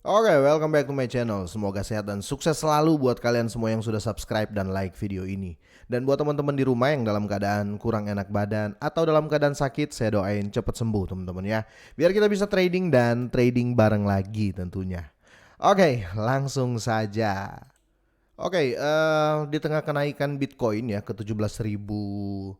Oke, welcome back to my channel. Semoga sehat dan sukses selalu buat kalian semua yang sudah subscribe dan like video ini. Dan buat teman-teman di rumah yang dalam keadaan kurang enak badan atau dalam keadaan sakit, saya doain cepat sembuh teman-teman ya. Biar kita bisa trading dan trading bareng lagi tentunya. Oke, langsung saja. Oke, di tengah kenaikan Bitcoin ya ke 17.200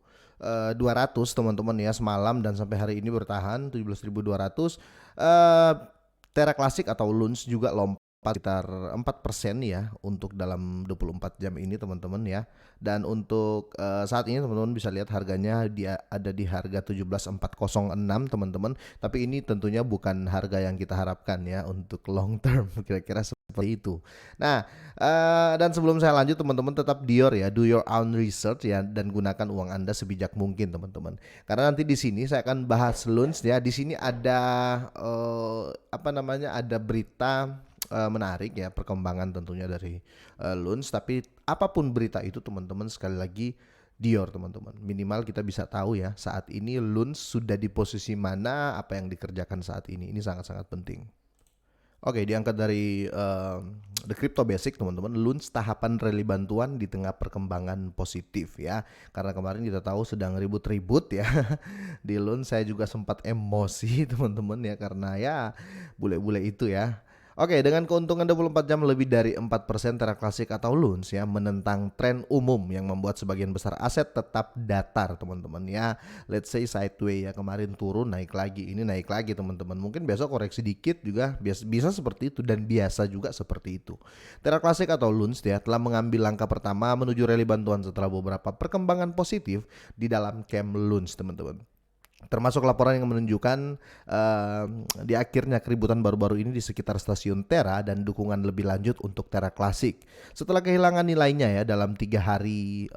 teman-teman ya semalam dan sampai hari ini bertahan 17.200. eh Terra Classic atau LUNS juga lompat sekitar 4% ya untuk dalam 24 jam ini teman-teman ya. Dan untuk saat ini teman-teman bisa lihat harganya dia ada di harga 17.406 teman-teman. Tapi ini tentunya bukan harga yang kita harapkan ya untuk long term kira-kira seperti itu. Nah, dan sebelum saya lanjut teman-teman tetap do your own research ya dan gunakan uang Anda sebijak mungkin teman-teman. Karena nanti di sini saya akan bahas LUNS ya. Di sini ada ada berita menarik ya perkembangan tentunya dari LUNS. Tapi apapun berita itu teman-teman sekali lagi Dior teman-teman. Minimal kita bisa tahu ya saat ini LUNS sudah di posisi mana, apa yang dikerjakan saat ini. Ini sangat-sangat penting. Oke, diangkat dari The Crypto Basic teman-teman. LUNS tahapan rally bantuan di tengah perkembangan positif ya. Karena kemarin kita tahu sedang ribut-ribut ya. Di LUNS saya juga sempat emosi teman-teman ya karena ya bule-bule itu ya. Oke, dengan keuntungan 24 jam lebih dari 4% Terra Classic atau LUNS ya menentang tren umum yang membuat sebagian besar aset tetap datar teman-teman ya. Let's say sideways ya, kemarin turun naik lagi, ini naik lagi teman-teman. Mungkin besok koreksi dikit juga bisa seperti itu dan biasa juga seperti itu. Terra Classic atau LUNS ya telah mengambil langkah pertama menuju rally bantuan setelah beberapa perkembangan positif di dalam camp LUNS teman-teman. Termasuk laporan yang menunjukkan di akhirnya keributan baru-baru ini di sekitar stasiun Terra dan dukungan lebih lanjut untuk Terra Classic. Setelah kehilangan nilainya ya dalam 3 hari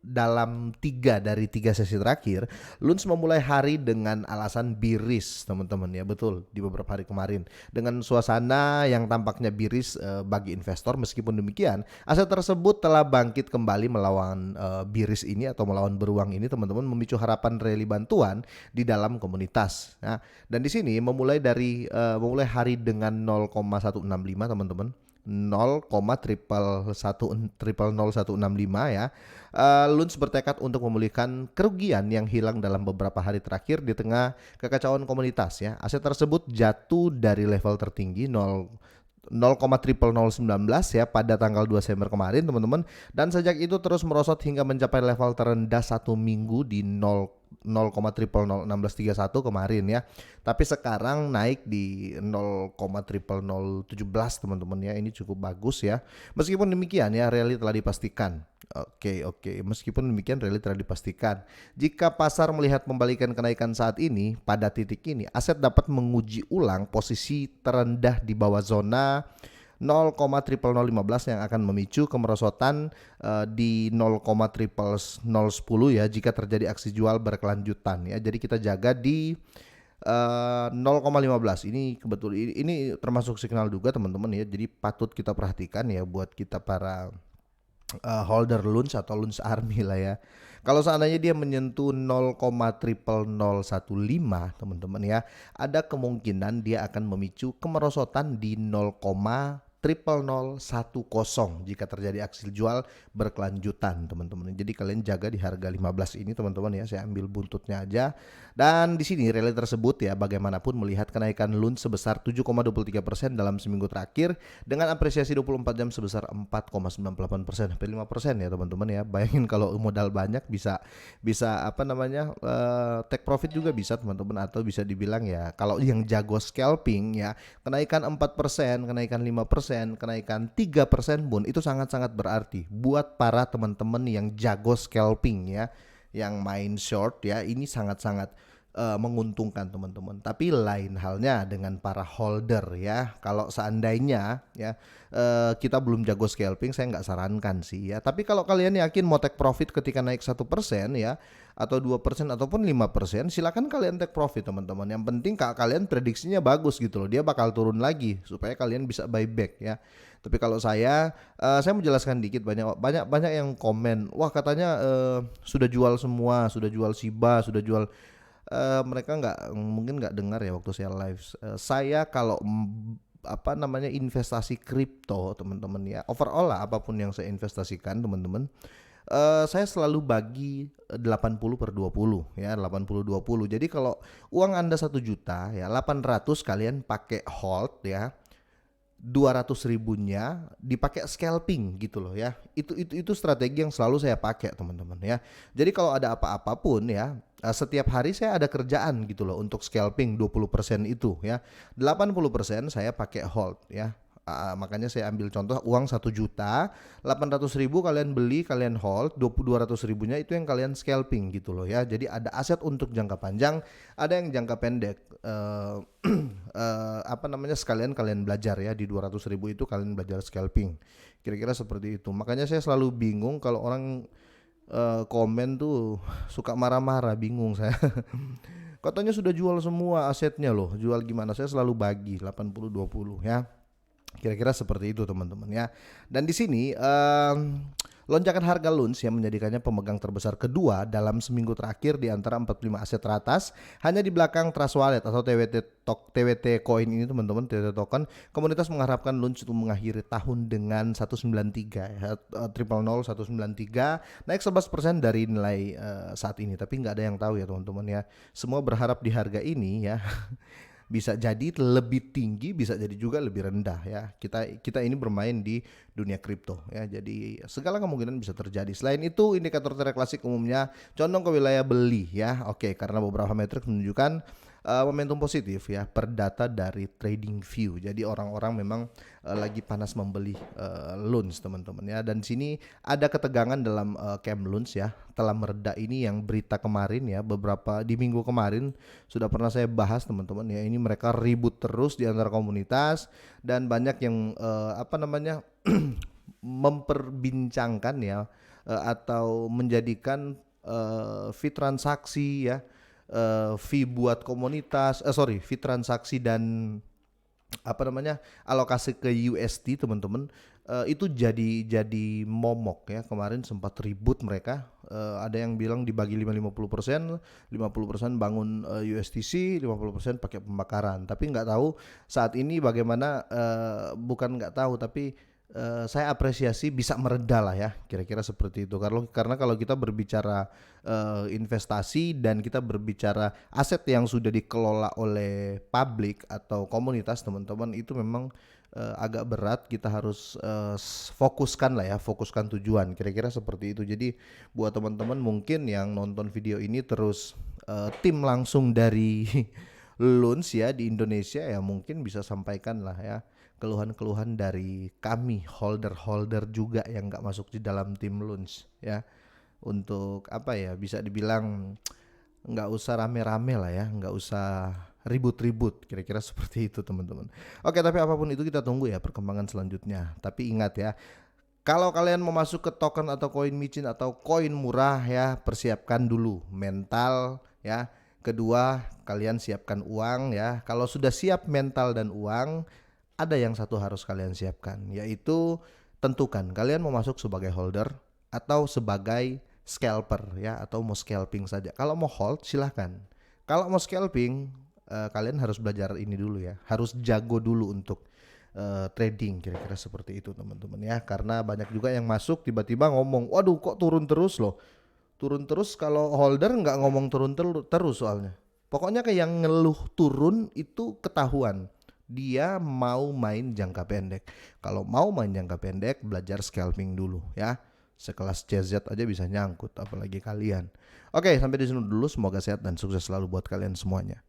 dalam 3 dari 3 sesi terakhir, LUNS memulai hari dengan alasan biris teman-teman ya, betul di beberapa hari kemarin dengan suasana yang tampaknya biris bagi investor. Meskipun demikian, aset tersebut telah bangkit kembali melawan biris ini atau melawan beruang ini teman-teman, memicu harapan rally bantuan di dalam komunitas. Nah, dan di sini memulai hari dengan 0,165 teman-teman. 0,1000165 ya. LUNS bertekad untuk memulihkan kerugian yang hilang dalam beberapa hari terakhir di tengah kekacauan komunitas ya. Aset tersebut jatuh dari level tertinggi 0,00019 ya pada tanggal 2 Desember kemarin teman-teman, dan sejak itu terus merosot hingga mencapai level terendah 1 minggu di 0,0001631 kemarin ya. Tapi sekarang naik di 0,00017 teman-teman ya. Ini cukup bagus ya. Meskipun demikian ya, rally telah dipastikan. Oke. Meskipun demikian, rally telah dipastikan. Jika pasar melihat pembalikan kenaikan saat ini, pada titik ini, aset dapat menguji ulang posisi terendah di bawah zona 0,00015 yang akan memicu kemerosotan di 0,00010 ya jika terjadi aksi jual berkelanjutan ya. Jadi kita jaga di 0,15 ini kebetulan ini termasuk signal juga teman-teman ya. Jadi patut kita perhatikan ya buat kita para holder LUNS atau LUNS Army lah ya. Kalau seandainya dia menyentuh 0,00015 teman-teman ya, ada kemungkinan dia akan memicu kemerosotan di 0,00010 jika terjadi aksi jual berkelanjutan teman-teman. Jadi kalian jaga di harga 15 ini teman-teman ya. Saya ambil buntutnya aja. Dan di sini rally tersebut ya bagaimanapun melihat kenaikan LUNS sebesar 7,23% dalam seminggu terakhir dengan apresiasi 24 jam sebesar 4,98% sampai 5% ya teman-teman ya. Bayangin kalau modal banyak bisa take profit juga bisa teman-teman, atau bisa dibilang ya kalau yang jago scalping ya, kenaikan 4%, kenaikan 5%, kenaikan 3% pun itu sangat-sangat berarti buat para teman-teman yang jago scalping ya, yang main short ya. Ini sangat-sangat menguntungkan teman-teman. Tapi lain halnya dengan para holder ya. Kalau seandainya ya kita belum jago scalping, saya nggak sarankan sih ya. Tapi kalau kalian yakin mau take profit ketika naik 1% ya, atau 2% ataupun 5%, silakan kalian take profit teman-teman. Yang penting kalian prediksinya bagus gitu loh, dia bakal turun lagi supaya kalian bisa buy back ya. Tapi kalau saya mau jelaskan dikit. Banyak yang komen, wah katanya sudah jual semua, sudah jual Shiba, sudah jual. Mereka mungkin nggak dengar ya waktu saya live. Saya kalau apa namanya investasi kripto teman-teman ya. Overall lah apapun yang saya investasikan teman-teman. Saya selalu bagi 80/20 ya, 80/20. Jadi kalau uang Anda 1 juta ya, 800 kalian pakai hold ya, 200 ribunya dipakai scalping gitu loh ya. Itu strategi yang selalu saya pakai teman-teman ya. Jadi kalau ada apa-apapun ya, setiap hari saya ada kerjaan gitu loh untuk scalping 20% itu ya. 80% saya pakai hold ya. Makanya saya ambil contoh uang 1 juta, 800 ribu kalian beli, kalian hold, 200 ribunya itu yang kalian scalping gitu loh ya. Jadi ada aset untuk jangka panjang, ada yang jangka pendek. Apa namanya, sekalian kalian belajar ya, di 200 ribu itu kalian belajar scalping. Kira-kira seperti itu. Makanya saya selalu bingung kalau orang komen tuh suka marah-marah, bingung saya. Katanya sudah jual semua asetnya loh, jual gimana? Saya selalu bagi 80/20 ya. Kira-kira seperti itu teman-teman ya. Dan di sini lonjakan harga Luns yang menjadikannya pemegang terbesar kedua dalam seminggu terakhir di antara 45 aset teratas, hanya di belakang Trust Wallet atau TWT Coin ini teman-teman, TWT Token. Komunitas mengharapkan Luns itu mengakhiri tahun dengan 193 ya, 193 naik 11% dari nilai saat ini. Tapi nggak ada yang tahu ya teman-teman ya. Semua berharap di harga ini ya. Bisa jadi lebih tinggi, bisa jadi juga lebih rendah ya. Kita ini bermain di dunia kripto ya. Jadi segala kemungkinan bisa terjadi. Selain itu, indikator TR klasik umumnya condong ke wilayah beli ya. Oke, karena beberapa metrik menunjukkan momentum positif ya per data dari TradingView. Jadi orang-orang memang lagi panas membeli Luns teman-teman ya. Dan sini ada ketegangan dalam camp Luns ya. Telah mereda ini yang berita kemarin ya, beberapa di minggu kemarin sudah pernah saya bahas teman-teman ya. Ini mereka ribut terus di antara komunitas dan banyak yang apa namanya memperbincangkan ya atau menjadikan fee transaksi ya, fee buat komunitas, fee transaksi dan apa namanya alokasi ke USD teman-teman, itu jadi momok ya. Kemarin sempat ribut mereka, ada yang bilang dibagi 50%, 50% bangun USDC, 50% pakai pembakaran. Tapi nggak tahu saat ini bagaimana, bukan nggak tahu tapi saya apresiasi bisa mereda lah ya, kira-kira seperti itu. Karena kalau kita berbicara investasi dan kita berbicara aset yang sudah dikelola oleh publik atau komunitas teman-teman, itu memang agak berat. Kita harus fokuskan lah ya, fokuskan tujuan, kira-kira seperti itu. Jadi buat teman-teman mungkin yang nonton video ini terus tim langsung dari Luns ya di Indonesia ya, mungkin bisa sampaikan lah ya keluhan-keluhan dari kami holder juga yang nggak masuk di dalam tim Luns ya, untuk apa ya, bisa dibilang nggak usah rame-rame lah ya, nggak usah ribut-ribut, kira-kira seperti itu teman-teman. Oke, tapi apapun itu kita tunggu ya perkembangan selanjutnya. Tapi ingat ya, kalau kalian mau masuk ke token atau koin micin atau koin murah ya, persiapkan dulu mental ya. Kedua, kalian siapkan uang ya. Kalau sudah siap mental dan uang, ada yang satu harus kalian siapkan, yaitu tentukan kalian mau masuk sebagai holder atau sebagai scalper ya, atau mau scalping saja. Kalau mau hold silahkan. Kalau mau scalping, kalian harus belajar ini dulu ya, harus jago dulu untuk trading, kira-kira seperti itu teman-teman ya. Karena banyak juga yang masuk tiba-tiba ngomong, waduh kok turun terus loh. Turun terus, kalau holder nggak ngomong turun terus soalnya. Pokoknya kayak yang ngeluh turun itu ketahuan dia mau main jangka pendek. Kalau mau main jangka pendek, belajar scalping dulu ya. Sekelas CZ aja bisa nyangkut, apalagi kalian. Oke, sampai di sini dulu. Semoga sehat dan sukses selalu buat kalian semuanya.